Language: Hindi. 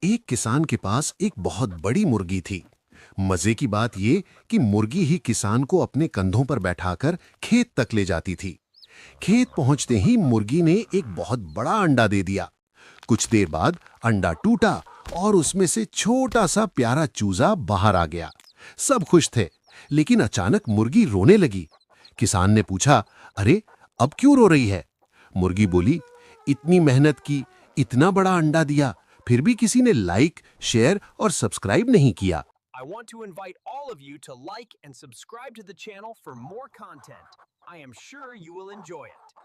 एक किसान के पास एक बहुत बड़ी मुर्गी थी। मजे की बात ये कि मुर्गी ही किसान को अपने कंधों पर बैठाकर खेत तक ले जाती थी। खेत पहुंचते ही मुर्गी ने एक बहुत बड़ा अंडा दे दिया। कुछ देर बाद अंडा टूटा और उसमें से छोटा सा प्यारा चूजा बाहर आ गया। सब खुश थे, लेकिन अचानक मुर्गी रोने लगी। किसान ने पूछा, अरे, अब क्यों रो रही है? मुर्गी बोली, इतनी मेहनत की, इतना बड़ा अंडा दिया, फिर भी किसी ने लाइक, शेयर और सब्सक्राइब नहीं किया। I want to invite all of you to like and subscribe to the channel for more content. I am sure you will enjoy it.